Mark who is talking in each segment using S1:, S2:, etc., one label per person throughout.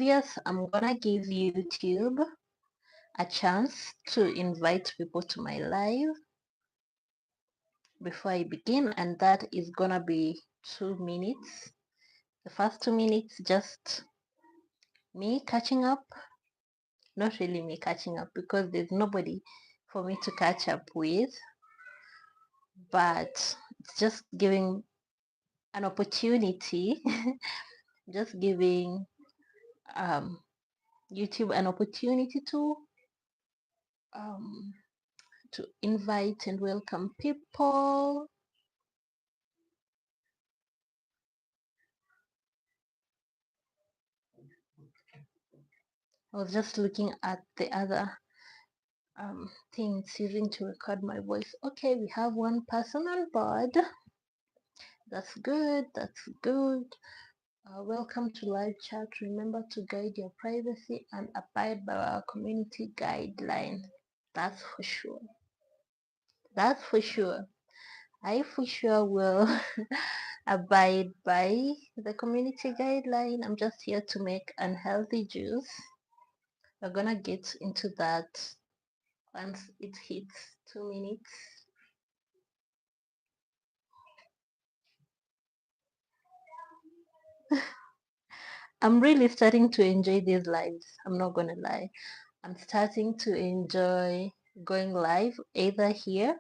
S1: Yes, I'm gonna give YouTube a chance to invite people to my live before I begin, and that is gonna be 2 minutes. The first 2 minutes just me catching up, not really me catching up because there's nobody for me to catch up with, but it's just giving an opportunity, just giving um, YouTube an opportunity um, to invite and welcome people. I was just looking at the other things using to record my voice. Okay, we have one person on board. That's good. That's good. Welcome to live chat. Remember to guide your privacy and abide by our community guidelines. That's for sure. That's for sure. I for sure will abide by the community guideline. I'm just here to make unhealthy juice. We're gonna get into that once it hits 2 minutes. I'm really starting to enjoy these lives. I'm not gonna lie. I'm starting to enjoy going live either here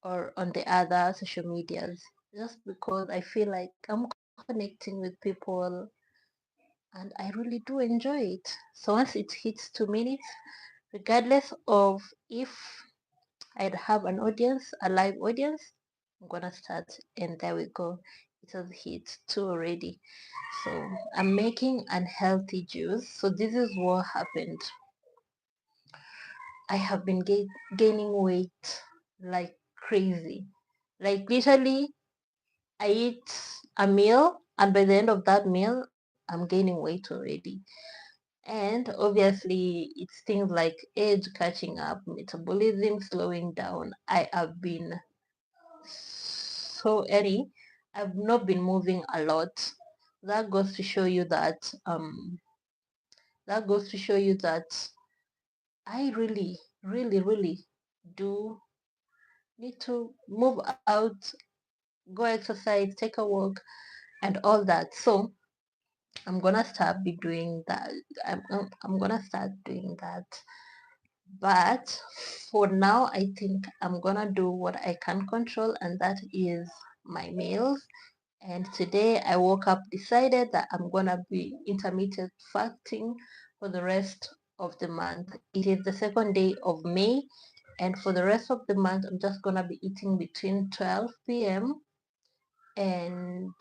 S1: or on the other social medias just because I feel like I'm connecting with people and I really do enjoy it. So once it hits 2 minutes, regardless of if I'd have an audience, a live audience, I'm gonna start, and there we go. It has hit 2 already. So I'm making unhealthy juice. So this is what happened. I have been gaining weight like crazy. Like literally, I eat a meal, and by the end of that meal, I'm gaining weight already. And obviously, it's things like age catching up, metabolism slowing down. I have been so airy. I've not been moving a lot. That goes to show you that that goes to show you that I really, really, really do need to move out, go exercise, take a walk, and all that. So I'm gonna start be doing that. I'm gonna start doing that. But for now, I think I'm gonna do what I can control, and that is my meals. And today I woke up, decided that I'm gonna be intermittent fasting for the rest of the month. It is the second day of May, and for the rest of the month, I'm just gonna be eating between 12 p.m. and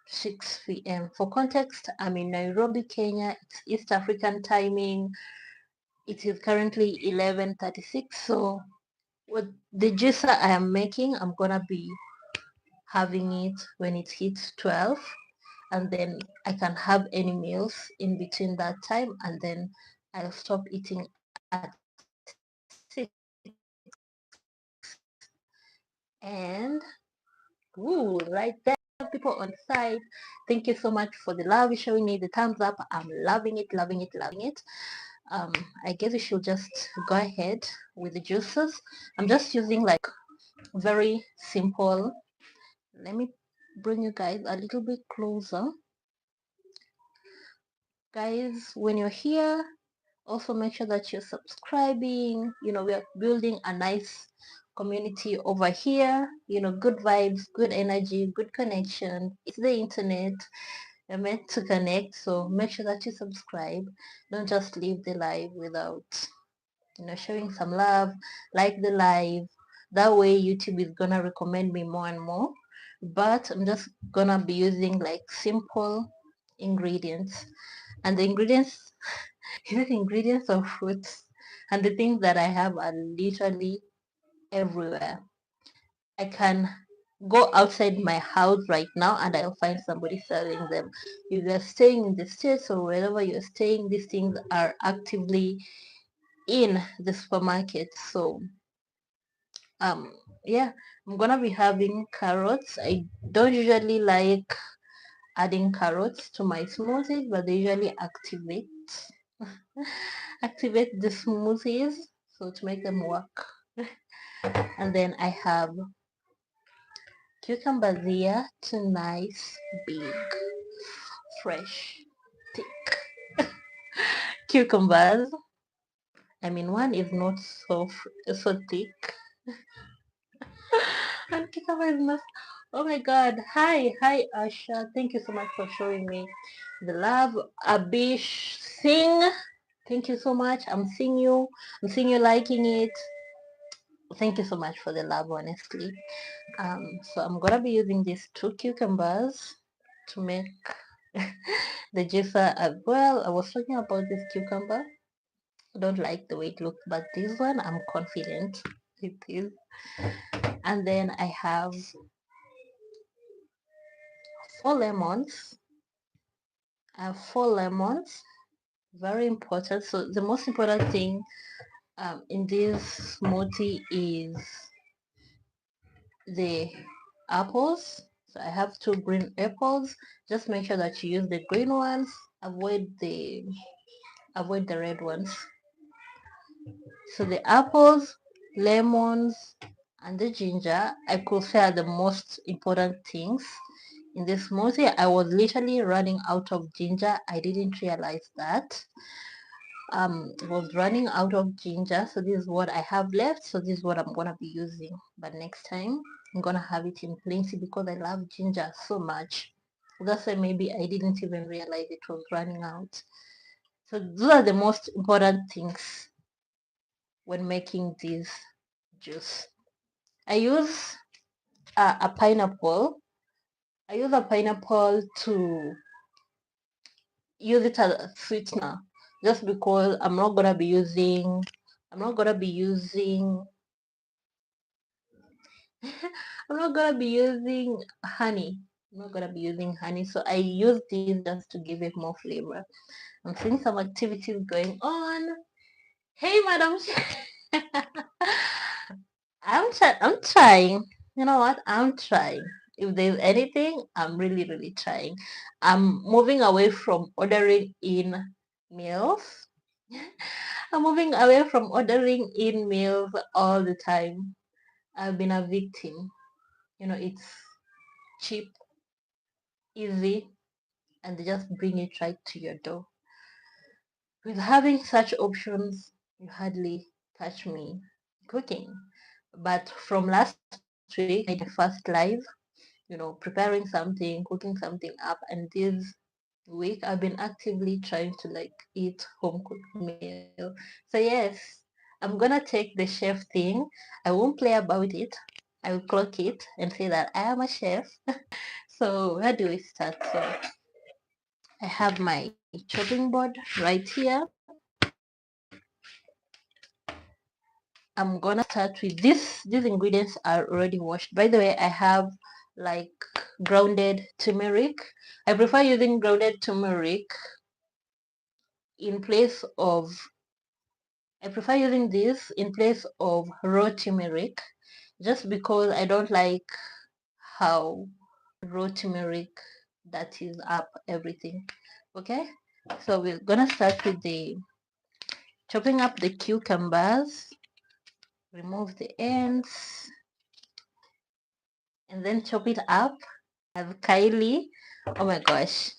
S1: 6 p.m. For context, I'm in Nairobi, Kenya. It's East African timing. It is currently 11:36. So with the juice I am making, I'm gonna be having it when it hits 12, and then I can have any meals in between that time, and then I'll stop eating at 6. And ooh, right there, people on site, thank you so much for the love, showing me the thumbs up. I'm loving it, loving it, loving it. I guess we should just go ahead with the juices. I'm just using like very simple. Let me bring you guys a little bit closer. Guys, when you're here, also make sure that you're subscribing. We are building a nice community over here. Good vibes, good energy, good connection. It's the internet. You're meant to connect, so make sure that you subscribe. Don't just leave the live without showing some love. Like the live. That way YouTube is gonna recommend me more and more. But I'm just gonna be using like simple ingredients, and the ingredients is ingredients of fruits, and the things that I have are literally everywhere. I can go outside my house right now and I'll find somebody selling them. If you're staying in the States or wherever you're staying, these things are actively in the supermarket. So yeah, I'm gonna be having carrots. I don't usually like adding carrots to my smoothies, but they usually activate the smoothies, so to make them work. And then I have cucumbers here, two nice, big, fresh, thick cucumbers. I mean, one is not so thick, and cucumber is not. Oh my God! Hi, Asha. Thank you so much for showing me the love. Abish Singh. Thank you so much. I'm seeing you. I'm seeing you liking it. Thank you so much for the love, honestly. So I'm gonna be using these two cucumbers to make the juicer as well. I was talking about this cucumber. I don't like the way it looks, but this one I'm confident it is. And then I have 4 lemons. I have 4 lemons. Very important. So the most important thing in this smoothie is the apples. So I have 2 green apples. Just make sure that you use the green ones. Avoid the red ones. So the apples, lemons, and the ginger, I could say are the most important things in this smoothie. I was literally running out of ginger. I didn't realize that. Was running out of ginger, so this is what I have left. So this is what I'm gonna be using, but next time I'm gonna have it in plenty because I love ginger so much. That's why maybe I didn't even realize it was running out. So those are the most important things when making this juice. I use a pineapple. I use a pineapple to use it as a sweetener, just because I'm not gonna be using I'm not gonna be using I'm not gonna be using honey. I'm not gonna be using honey, so I use this just to give it more flavor. I'm seeing some activities going on. Hey, madam. I'm trying. You know what? I'm trying. If there's anything, I'm really, really trying. I'm moving away from ordering in meals. I'm moving away from ordering in meals all the time. I've been a victim. It's cheap, easy, and they just bring it right to your door. With having such options, you hardly catch me cooking. But from last week, I did first live, preparing something, cooking something up, and this week I've been actively trying to eat home cooked meal. So yes, I'm gonna take the chef thing. I won't play about it. I will clock it and say that I am a chef. So where do we start? So I have my chopping board right here. I'm gonna start with this. These ingredients are already washed. By the way, I have like grounded turmeric. I prefer using grounded turmeric in place of I prefer using this in place of raw turmeric, just because I don't like how raw turmeric that is up everything. Okay, so we're gonna start with the chopping up the cucumbers, remove the ends, and then chop it up as Kylie. Oh my gosh.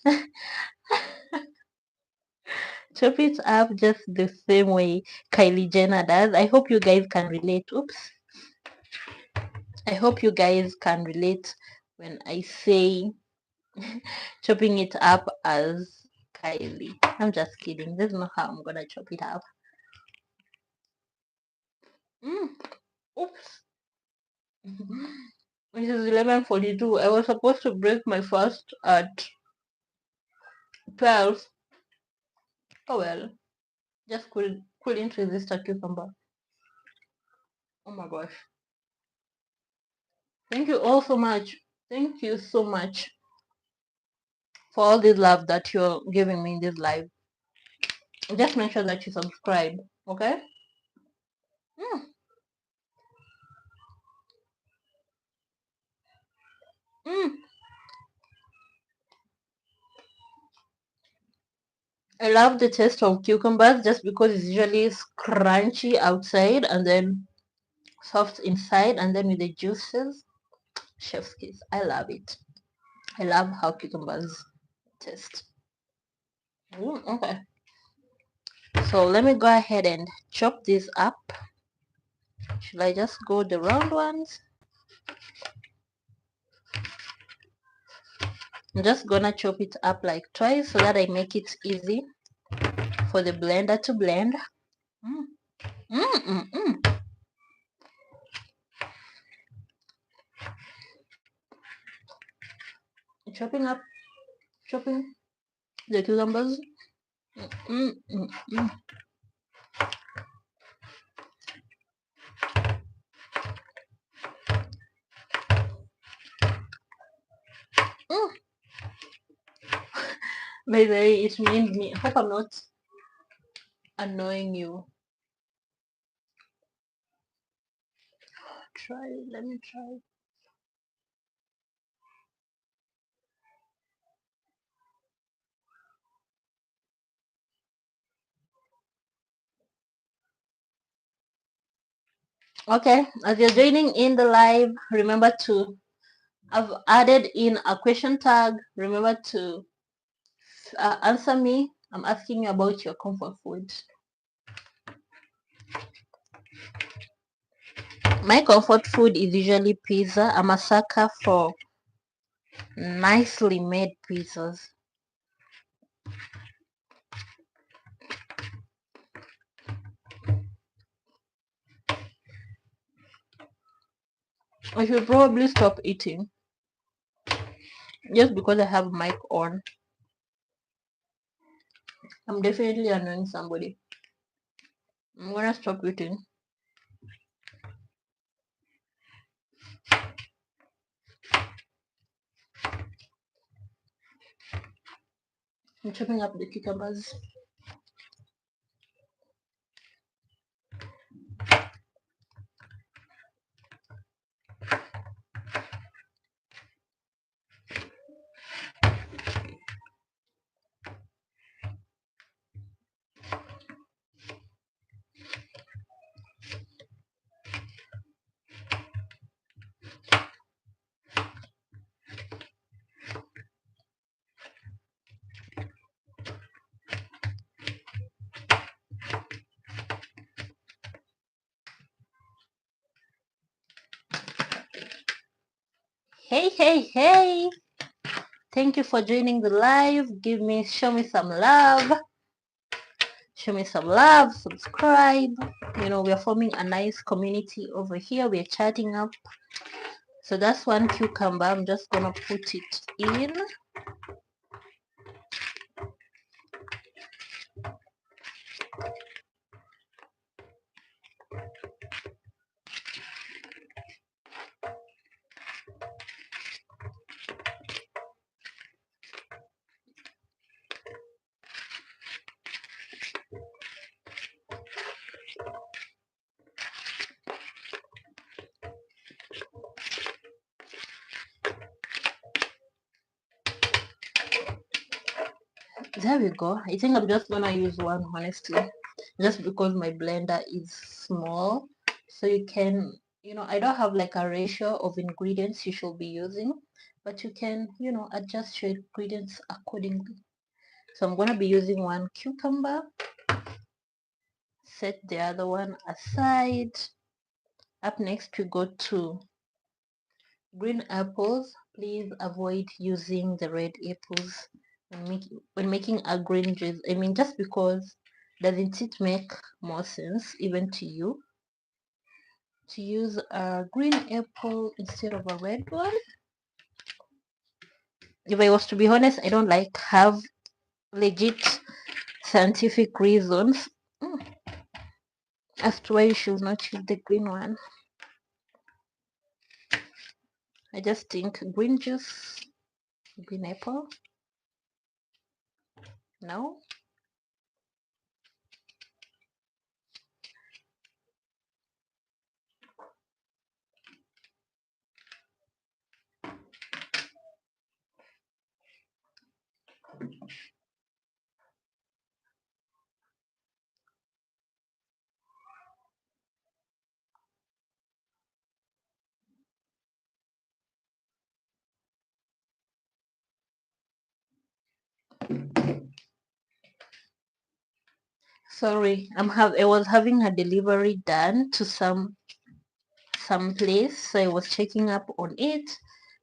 S1: Chop it up just the same way Kylie Jenner does. I hope you guys can relate. Oops. I hope you guys can relate when I say chopping it up as Kylie. I'm just kidding. This is not how I'm gonna chop it up. Oops. It is 11:42. I was supposed to break my fast at 12. Oh well. Just couldn't resist a cucumber. Oh my gosh. Thank you all so much. Thank you so much for all this love that you're giving me in this live. Just make sure that you subscribe, okay? Mm, mm. I love the taste of cucumbers just because it's usually crunchy outside and then soft inside, and then with the juices, chef's kiss. I love it. I love how cucumbers taste. Okay. So let me go ahead and chop this up. Should I just go the round ones? I'm just gonna chop it up like twice so that I make it easy for the blender to blend. Mm. Mm -mm -mm. Chopping the cucumbers. Mm -mm -mm. Mm. By the way, it made me. I hope I'm not annoying you. Let me try. Okay, as you're joining in the live, remember to, I've added in a question tag. Remember to answer me. I'm asking you about your comfort food. My comfort food is usually pizza. I'm a sucker for nicely made pizzas. I should probably stop eating just because I have mic on. I'm definitely annoying somebody. I'm gonna stop eating. I'm chopping up the cucumbers. Hey, hey, hey! Thank you for joining the live. Show me some love. Show me some love. Subscribe. You know, we are forming a nice community over here. We're chatting up. So that's one cucumber. I'm just gonna put it in. There we go. I think I'm just gonna use one, honestly, just because my blender is small. So you can, you know, I don't have like a ratio of ingredients you should be using, but you can, you know, adjust your ingredients accordingly. So I'm gonna be using one cucumber, set the other one aside. Up next we go to green apples. Please avoid using the red apples when making a green juice. I mean, just because, doesn't it make more sense even to you to use a green apple instead of a red one? If I was to be honest, I don't like have legit scientific reasons as to why you should not use the green one. I just think green juice, green apple, no. Sorry, I was having a delivery done to some place, so I was checking up on it,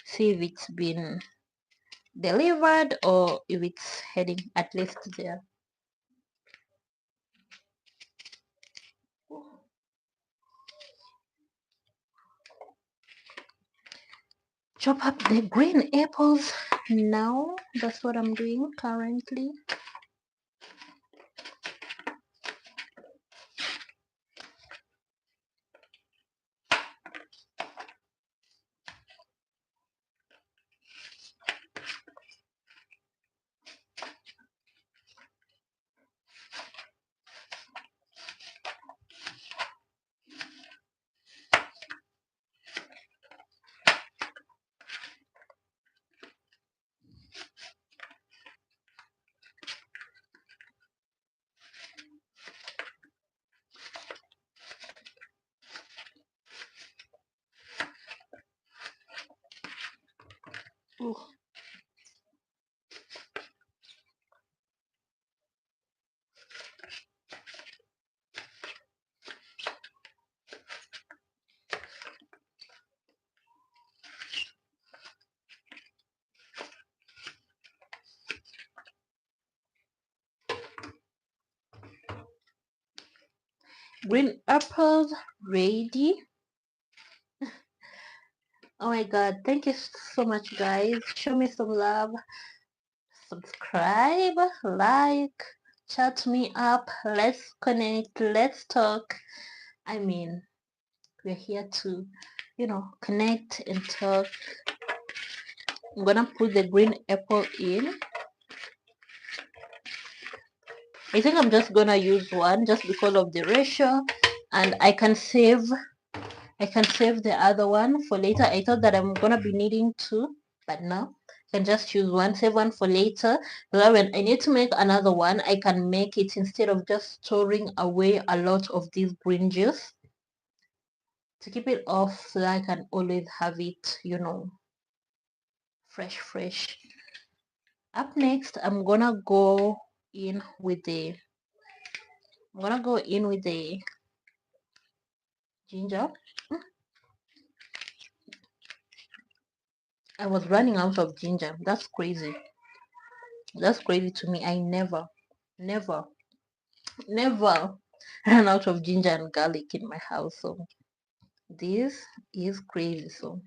S1: see if it's been delivered or if it's heading at least there. Chop up the green apples now. That's what I'm doing currently. Ooh. Green apples ready. Oh my god, thank you so much, guys. Show me some love, subscribe, like, chat me up, let's connect, let's talk. I mean, we're here to, connect and talk. I'm gonna put the green apple in. I think I'm just gonna use one just because of the ratio, and I can save the other one for later. I thought that I'm gonna be needing two, but no, I can just choose one, save one for later, so that when I need to make another one, I can make it instead of just storing away a lot of this green juice. To keep it off, so that I can always have it, fresh. Up next, I'm gonna go in with the ginger. I was running out of ginger. That's crazy. That's crazy to me. I never, never ran out of ginger and garlic in my house. So this is crazy. So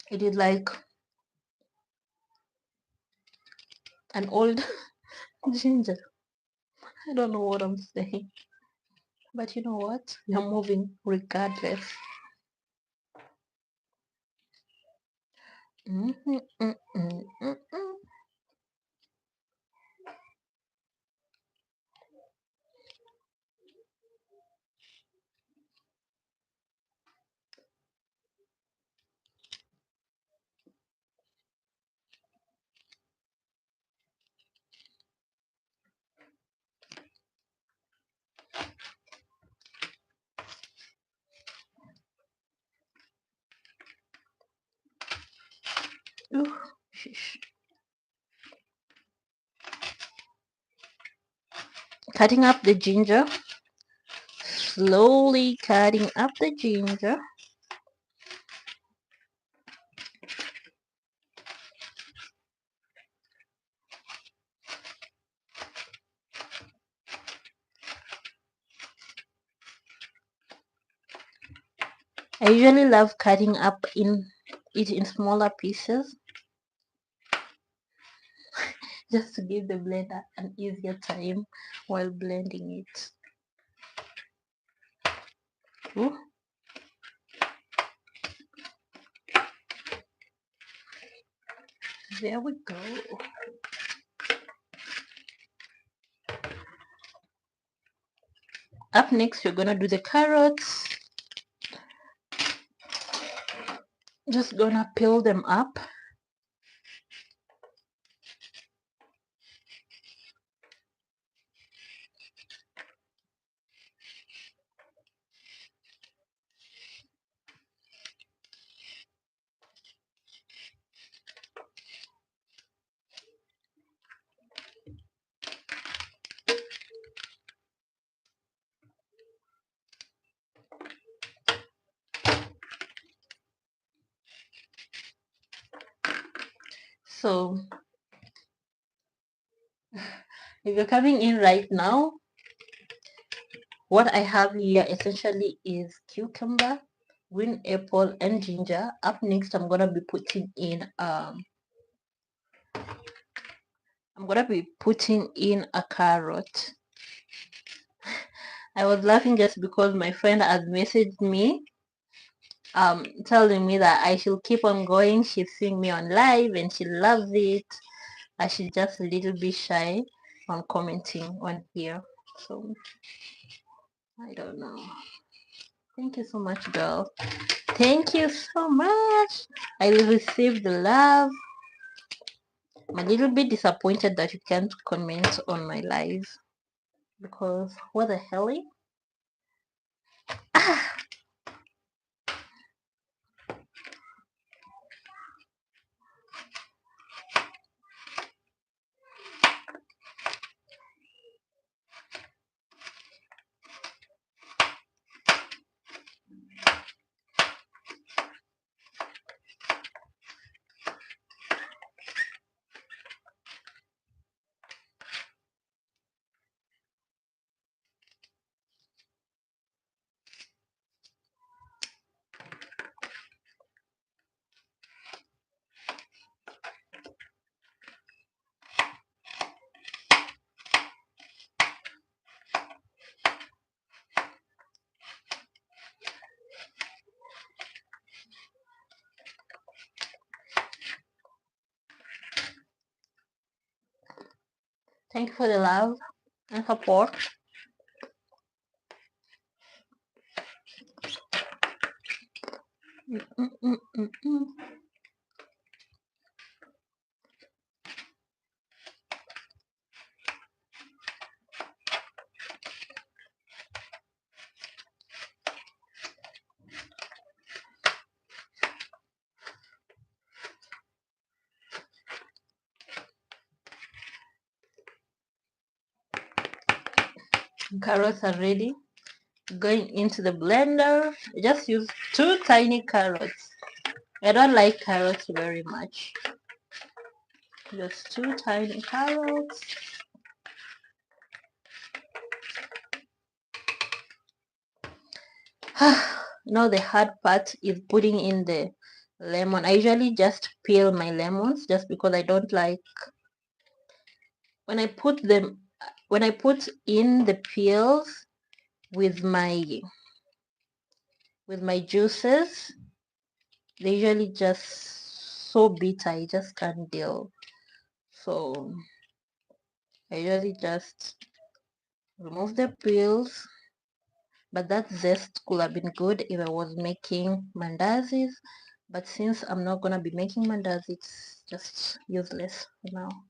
S1: it is like an old ginger. I don't know what I'm saying. But you know what? You're moving regardless. Mm -hmm, mm -mm, mm -mm. Ooh, sheesh. Cutting up the ginger. Slowly cutting up the ginger. I usually love cutting up it in smaller pieces, just to give the blender an easier time while blending it. Ooh. There we go. Up next, we're gonna do the carrots. Just gonna peel them up. So if you're coming in right now, what I have here essentially is cucumber, green apple, and ginger. Up next, I'm gonna be putting in a carrot. I was laughing just because my friend has messaged me telling me that I should keep on going. She's seeing me on live and she loves it. She's just a little bit shy on commenting on here. So I don't know. Thank you so much, girl. Thank you so much. I will receive the love. I'm a little bit disappointed that you can't comment on my live because what the hell? Ah, thank you for the love and support. Mm, mm, mm, mm, mm. Carrots are ready. Going into the blender. Just use 2 tiny carrots. I don't like carrots very much. Just 2 tiny carrots. Now the hard part is putting in the lemon. I usually just peel my lemons just because I don't like when I put in the peels with my juices, they usually just so bitter. I just can't deal. So I usually just remove the peels. But that zest could have been good if I was making mandazis. But since I'm not gonna be making mandazis, it's just useless for now.